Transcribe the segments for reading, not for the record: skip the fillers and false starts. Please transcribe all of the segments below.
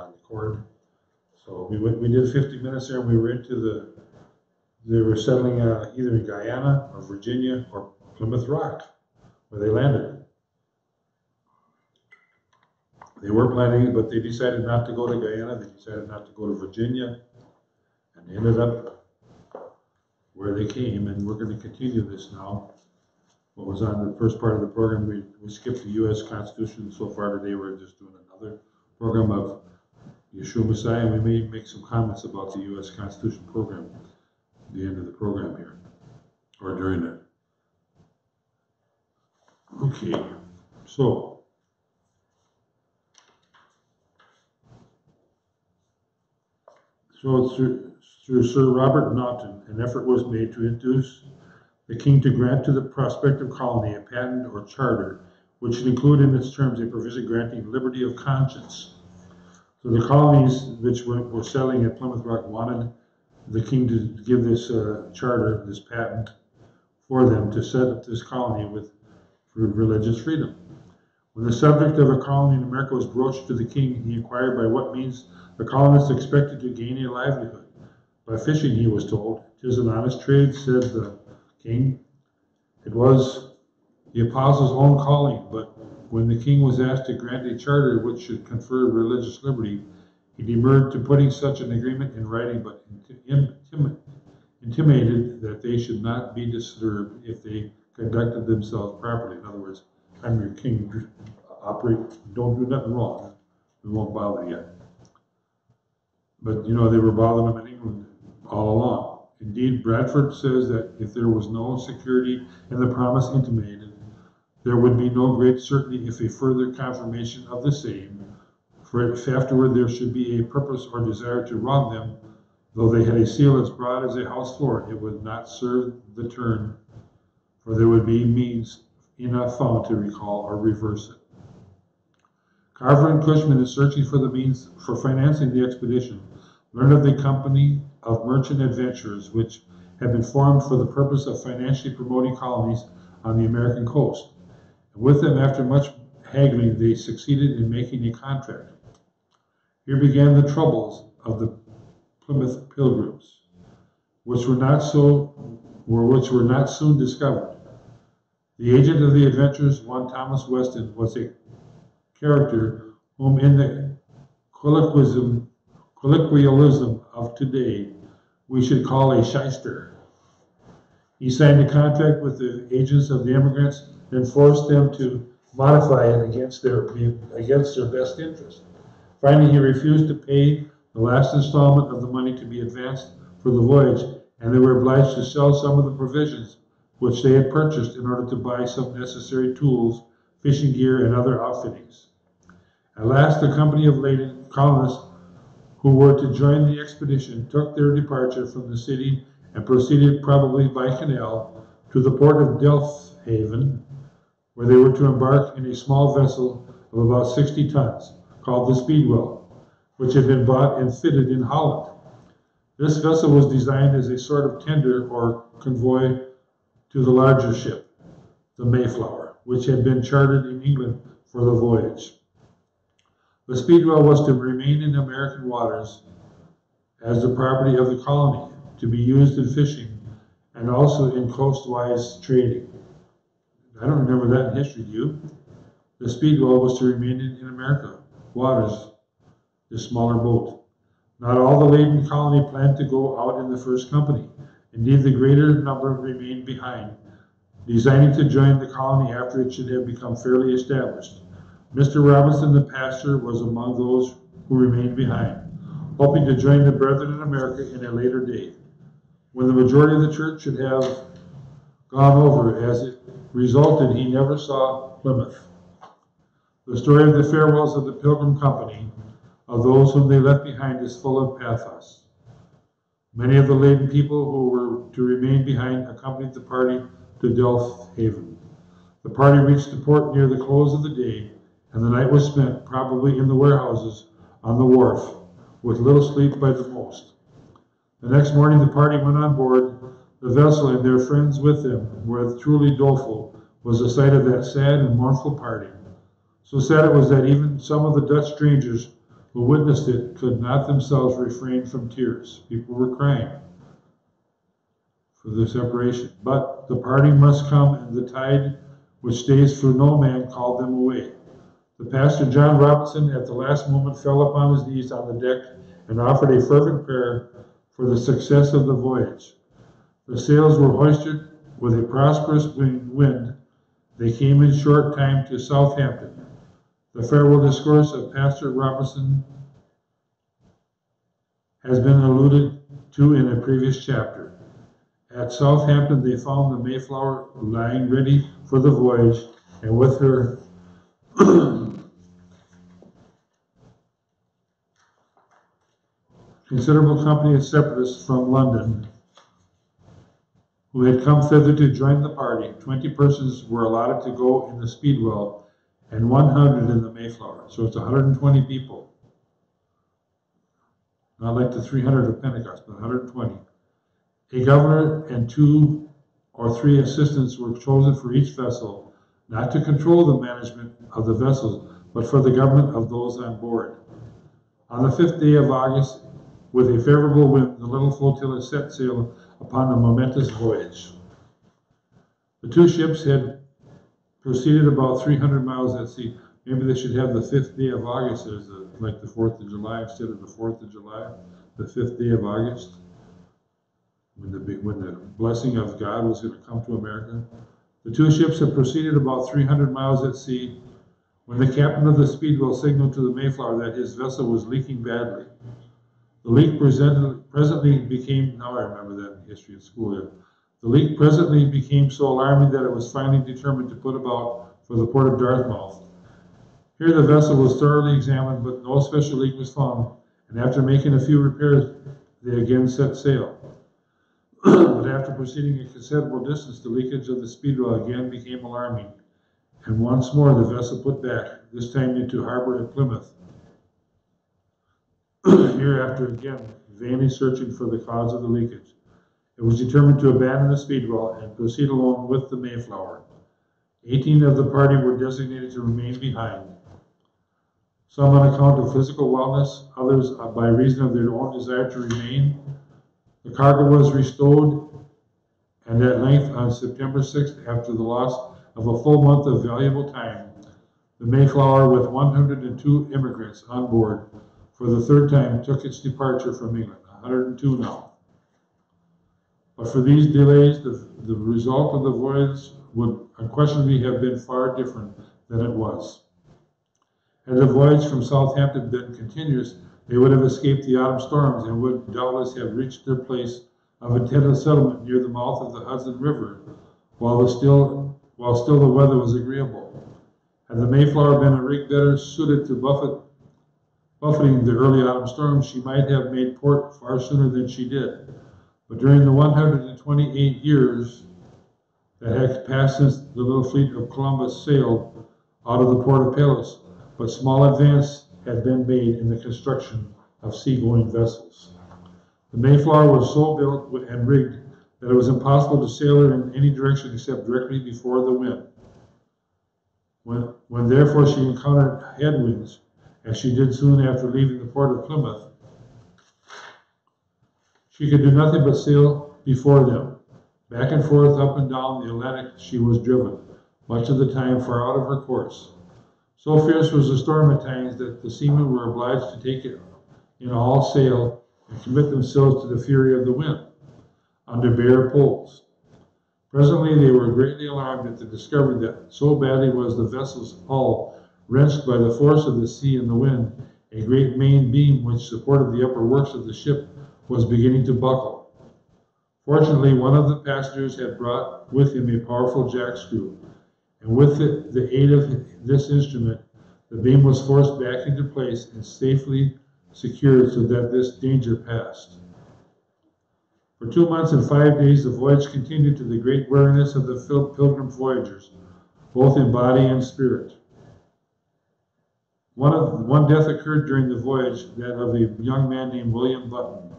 on the cord. So we did 50 minutes there, and we were into they were settling either in Guyana or Virginia or Plymouth Rock, where they landed. They were planning, but they decided not to go to Guyana. They decided not to go to Virginia, and they ended up where they came. And we're going to continue this now. What was on the first part of the program, we skipped the U.S. Constitution. So far today, we're just doing another program of Yahshua Mesiyah, and we may make some comments about the U.S. Constitution program at the end of the program here, or during it. Okay, so through Sir Robert Naughton, an effort was made to induce the king to grant to the prospective colony a patent or charter, which should include in its terms a provision granting liberty of conscience. So the colonies which were settling at Plymouth Rock wanted the king to give this charter, this patent, for them to set up this colony for religious freedom. When the subject of a colony in America was broached to the king, he inquired by what means the colonists expected to gain a livelihood. By fishing, he was told. "'Tis an honest trade," said the king. It was the apostles' own calling, but when the king was asked to grant a charter which should confer religious liberty, he demurred to putting such an agreement in writing, but intimated that they should not be disturbed if they conducted themselves properly. In other words, I'm your king, operate, don't do nothing wrong, we won't bother you. But you know, they were bothering them in England all along. Indeed, Bradford says that if there was no security in the promise intimated, there would be no great certainty if a further confirmation of the same, for if afterward there should be a purpose or desire to wrong them, though they had a seal as broad as a house floor, it would not serve the turn, for there would be means enough found to recall or reverse it. Carver and Cushman, in searching for the means for financing the expedition, learned of the company of merchant adventurers which had been formed for the purpose of financially promoting colonies on the American coast. And with them, after much haggling, they succeeded in making a contract. Here began the troubles of the Plymouth Pilgrims, which were not soon discovered. The agent of the adventurers, one Thomas Weston, was a character whom in the colloquialism of today we should call a shyster. He signed a contract with the agents of the immigrants and forced them to modify it against their best interest. Finally, he refused to pay the last installment of the money to be advanced for the voyage, and they were obliged to sell some of the provisions which they had purchased in order to buy some necessary tools, fishing gear, and other outfittings. At last, the company of laden colonists who were to join the expedition took their departure from the city and proceeded, probably by canal, to the port of Delfhaven, where they were to embark in a small vessel of about 60 tons, called the Speedwell, which had been bought and fitted in Holland. This vessel was designed as a sort of tender or convoy to the larger ship, the Mayflower, which had been chartered in England for the voyage. The Speedwell was to remain in American waters as the property of the colony, to be used in fishing and also in coastwise trading. I don't remember that in history, do you? The Speedwell was to remain in America waters, this smaller boat. Not all the laden colony planned to go out in the first company. Indeed, the greater number remained behind, designing to join the colony after it should have become fairly established. Mr. Robinson, the pastor, was among those who remained behind, hoping to join the brethren in America in a later date, when the majority of the church should have gone over. As it resulted, he never saw Plymouth. The story of the farewells of the Pilgrim Company, of those whom they left behind, is full of pathos. Many of the laden people who were to remain behind accompanied the party to Delfhaven. The party reached the port near the close of the day, and the night was spent probably in the warehouses on the wharf, with little sleep by the most. The next morning the party went on board the vessel, and their friends with them were truly doleful was the sight of that sad and mournful parting. So sad it was that even some of the Dutch strangers who witnessed it could not themselves refrain from tears. People were crying for the separation. But the parting must come, and the tide which stays for no man called them away. The pastor, John Robinson, at the last moment fell upon his knees on the deck and offered a fervent prayer for the success of the voyage. The sails were hoisted with a prosperous wind. They came in short time to Southampton. The farewell discourse of Pastor Robinson has been alluded to in a previous chapter. At Southampton, they found the Mayflower lying ready for the voyage, and with her considerable company of separatists from London who had come thither to join the party. 20 persons were allotted to go in the Speedwell and 100 in the Mayflower. So it's 120 people. Not like the 300 of Pentecost, but 120. A governor and 2 or 3 assistants were chosen for each vessel, not to control the management of the vessels, but for the government of those on board. On the 5th day of August, with a favorable wind, the little flotilla set sail upon the momentous voyage. The 2 ships had proceeded about 300 miles at sea. Maybe they should have the 5th day of August as like the 4th of July instead of the 4th of July, the 5th day of August, when the blessing of God was going to come to America. The 2 ships had proceeded about 300 miles at sea when the captain of the Speedwell signaled to the Mayflower that his vessel was leaking badly. The leak presently became, now I remember that in history at school there. The leak presently became so alarming that it was finally determined to put about for the port of Dartmouth. Here the vessel was thoroughly examined, but no special leak was found, and after making a few repairs, they again set sail. But after proceeding a considerable distance, the leakage of the Speedwell again became alarming, and once more the vessel put back, this time into harbor at Plymouth. Hereafter again, vainly searching for the cause of the leakage, it was determined to abandon the Speedwell and proceed alone with the Mayflower. 18 of the party were designated to remain behind, some on account of physical wellness, others by reason of their own desire to remain. The cargo was restored, and at length on September 6th, after the loss of a full month of valuable time, the Mayflower, with 102 immigrants on board, for the 3rd time took its departure from England, 102 now. But for these delays, the result of the voyage would unquestionably have been far different than it was. Had the voyage from Southampton been continuous, they would have escaped the autumn storms and would doubtless have reached their place of intended settlement near the mouth of the Hudson River, while still the weather was agreeable. Had the Mayflower been a rig better suited to buffeting the early autumn storms, she might have made port far sooner than she did. But during the 128 years that had passed since the little fleet of Columbus sailed out of the port of Palos, but small advance had been made in the construction of seagoing vessels. The Mayflower was so built and rigged that it was impossible to sail her in any direction except directly before the wind. When therefore she encountered headwinds, as she did soon after leaving the port of Plymouth, she could do nothing but sail before them. Back and forth, up and down the Atlantic she was driven, much of the time far out of her course. So fierce was the storm at times that the seamen were obliged to take it in all sail and commit themselves to the fury of the wind, under bare poles. Presently they were greatly alarmed at the discovery that so badly was the vessel's hull wrenched by the force of the sea and the wind, a great main beam which supported the upper works of the ship was beginning to buckle. Fortunately, one of the passengers had brought with him a powerful jack screw, and with the aid of this instrument, the beam was forced back into place and safely secured so that this danger passed. For 2 months and 5 days, the voyage continued to the great weariness of the pilgrim voyagers, both in body and spirit. One death occurred during the voyage, that of a young man named William Button,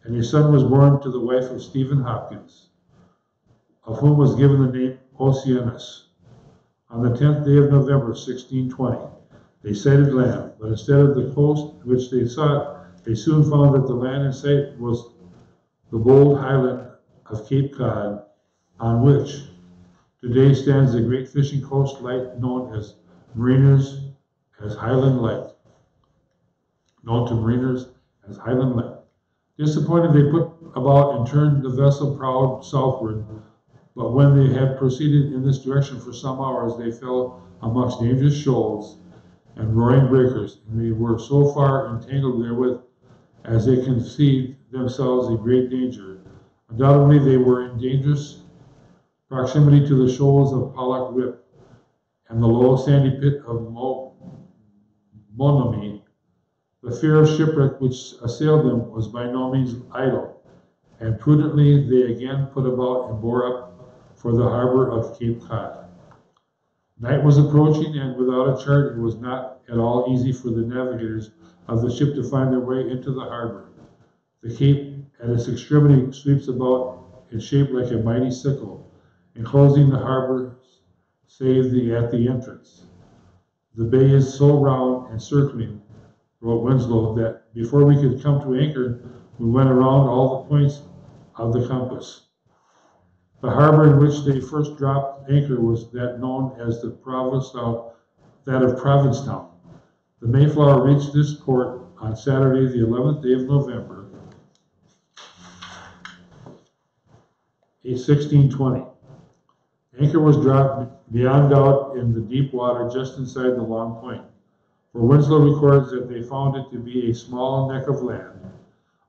and a son was born to the wife of Stephen Hopkins, of whom was given the name Oceanus, on the 10th day of November, 1620. They sighted land, but instead of the coast which they sought, they soon found that the land in sight was the bold highland of Cape Cod, on which today stands the great fishing coast light known as mariners as Highland Light. Known to mariners as Highland Light. Disappointed, they put about and turned the vessel prow southward, but when they had proceeded in this direction for some hours, they fell amongst dangerous shoals and roaring breakers, and they were so far entangled therewith as they conceived themselves in great danger. Undoubtedly, they were in dangerous proximity to the shoals of Pollock Rip and the low sandy pit of Monomy. The fear of shipwreck which assailed them was by no means idle, and prudently they again put about and bore up for the harbor of Cape Cod. Night was approaching, and without a chart it was not at all easy for the navigators of the ship to find their way into the harbor. The cape at its extremity sweeps about in shape like a mighty sickle, enclosing the harbor save at the entrance. The bay is so round and circling, wrote Winslow, that before we could come to anchor, we went around all the points of the compass. The harbor in which they first dropped anchor was that known as that of Provincetown. The Mayflower reached this port on Saturday, the 11th day of November, 1620. Anchor was dropped beyond doubt in the deep water just inside the Long Point, for Winslow records that they found it to be a small neck of land.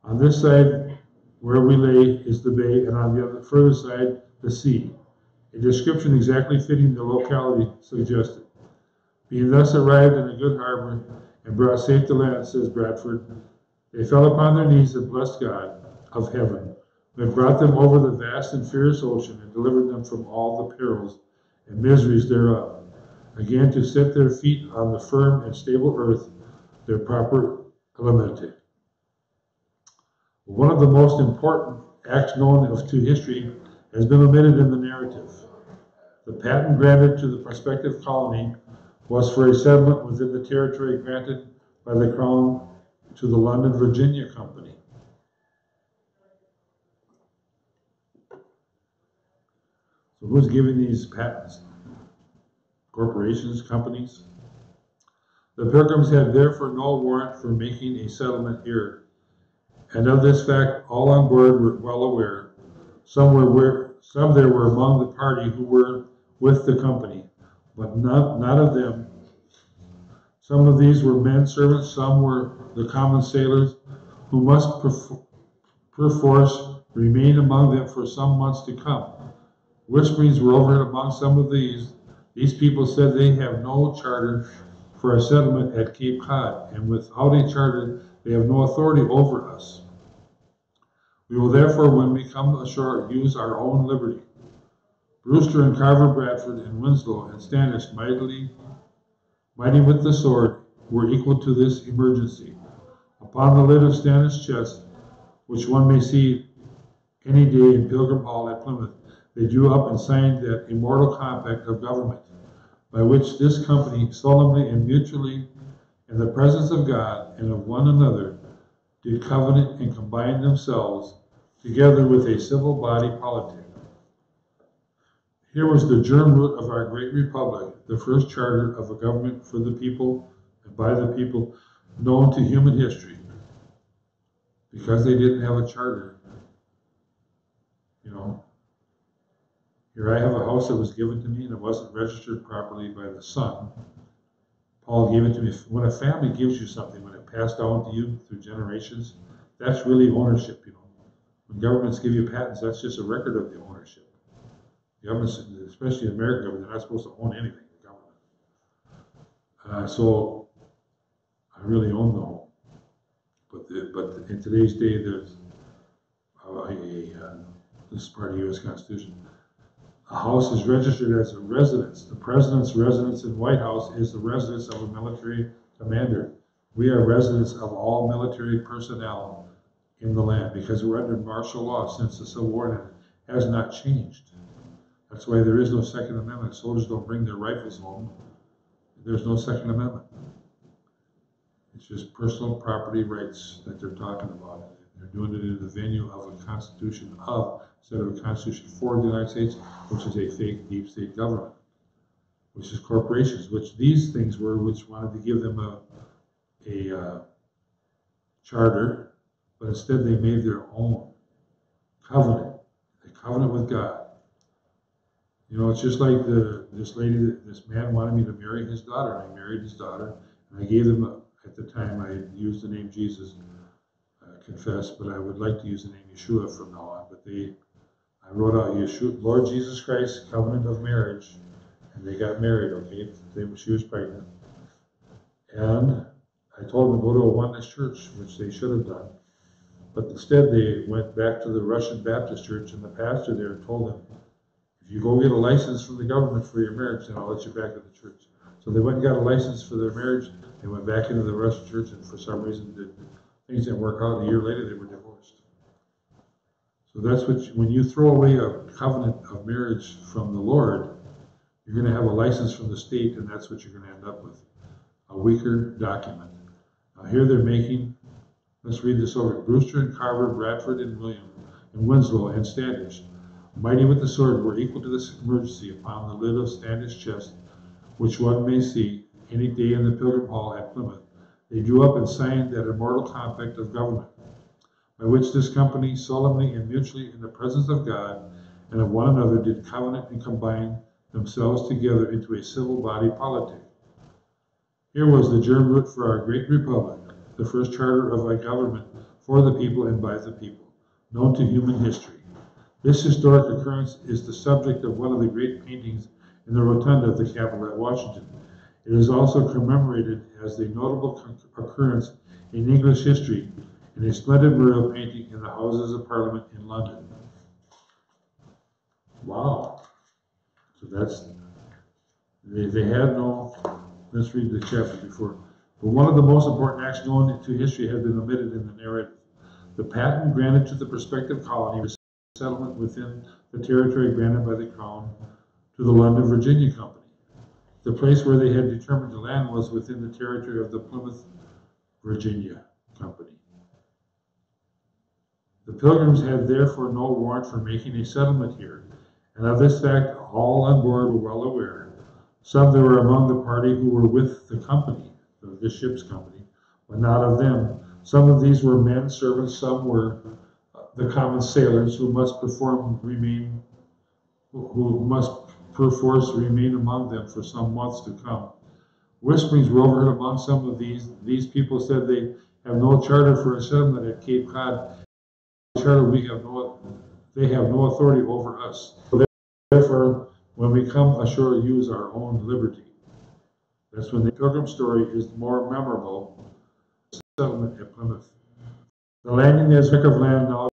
On this side where we lay is the bay, and on the other further side the sea, a description exactly fitting the locality suggested. Being thus arrived in a good harbor and brought safe to land, says Bradford, they fell upon their knees and blessed God of heaven, who had brought them over the vast and fierce ocean and delivered them from all the perils and miseries thereof, again to set their feet on the firm and stable earth, their proper element. One of the most important acts known to history has been omitted in the narrative. The patent granted to the prospective colony was for a settlement within the territory granted by the Crown to the London Virginia Company. So who's giving these patents? Corporations, companies? The Pilgrims had therefore no warrant for making a settlement here, and of this fact all on board were well aware. Some there were among the party who were with the company, but not of them. Some of these were men servants, some were the common sailors, who must perforce remain among them for some months to come. Whisperings were overheard among some of these. These people said they have no charter for a settlement at Cape Cod, and without a charter they have no authority over us. We will therefore, when we come ashore, use our own liberty. Brewster and Carver, Bradford and Winslow and Standish, mighty with the sword, were equal to this emergency. Upon the lid of Standish's chest, which one may see any day in Pilgrim Hall at Plymouth, they drew up and signed that immortal compact of government, by which this company solemnly and mutually, in the presence of God and of one another, did covenant and combine themselves together with a civil body politic. Here was the germ root of our great republic, the first charter of a government for the people and by the people known to human history. Because they didn't have a charter, here I have a house that was given to me and it wasn't registered properly by the son. Paul gave it to me. When a family gives you something, when it passed down to you through generations, that's really ownership, When governments give you patents, that's just a record of the ownership. Governments, especially the American government, they're not supposed to own anything, the government. So I really own the home. But in today's day, there's this is part of the U.S. Constitution. A house is registered as a residence. The president's residence in White House is the residence of a military commander. We are residents of all military personnel in the land because we're under martial law since the Civil War, and it has not changed. That's why there is no Second Amendment. Soldiers don't bring their rifles home. There's no Second Amendment. It's just personal property rights that they're talking about. They're doing it in the venue of a constitution instead of a constitution for the United States, which is a fake deep state government, which is corporations, which these things were, which wanted to give them a charter, but instead they made their own covenant, a covenant with God. You know, it's just like this man wanted me to marry his daughter, and I married his daughter, and I gave him, at the time, I had used the name Jesus, confess, but I would like to use the name Yahshua from now on. But I wrote out Yahshua, Lord Jesus Christ, covenant of marriage, and they got married. Okay, she was pregnant, and I told them to go to a oneness church, which they should have done, but instead they went back to the Russian Baptist church, and the pastor there told them, if you go get a license from the government for your marriage, then I'll let you back to the church. So they went and got a license for their marriage. They went back into the Russian church, and for some reason, things didn't work out. A year later, they were divorced. So that's when you throw away a covenant of marriage from the Lord, you're going to have a license from the state, and that's what you're going to end up with, a weaker document. Now here they're making, let's read this over. Brewster and Carver, Bradford and William, and Winslow and Standish, mighty with the sword, were equal to this emergency upon the lid of Standish's chest, which one may see any day in the Pilgrim Hall at Plymouth. They drew up and signed that immortal compact of government, by which this company solemnly and mutually in the presence of God and of one another did covenant and combine themselves together into a civil body politic. Here was the germ root for our great republic, the first charter of a government for the people and by the people, known to human history. This historic occurrence is the subject of one of the great paintings in the rotunda of the Capitol at Washington. It is also commemorated as the notable occurrence in English history in a splendid mural painting in the Houses of Parliament in London. Wow. So that's, they had no, let's read the chapter before. But one of the most important acts known to history has been omitted in the narrative. The patent granted to the prospective colony was settlement within the territory granted by the Crown to the London, Virginia Company. The place where they had determined to land was within the territory of the Plymouth, Virginia Company. The Pilgrims had therefore no warrant for making a settlement here, and of this fact all on board were well aware. Some that were among the party who were with the company, the ship's company, but not of them. Some of these were men servants, some were the common sailors who must perforce remain among them for some months to come. Whisperings were overheard among some of these. These people said they have no charter for a settlement at Cape Cod. Charter, they have no authority over us. Therefore, when we come ashore, use our own liberty. That's when the Pilgrim story is more memorable. Settlement at Plymouth. The landing is a of land now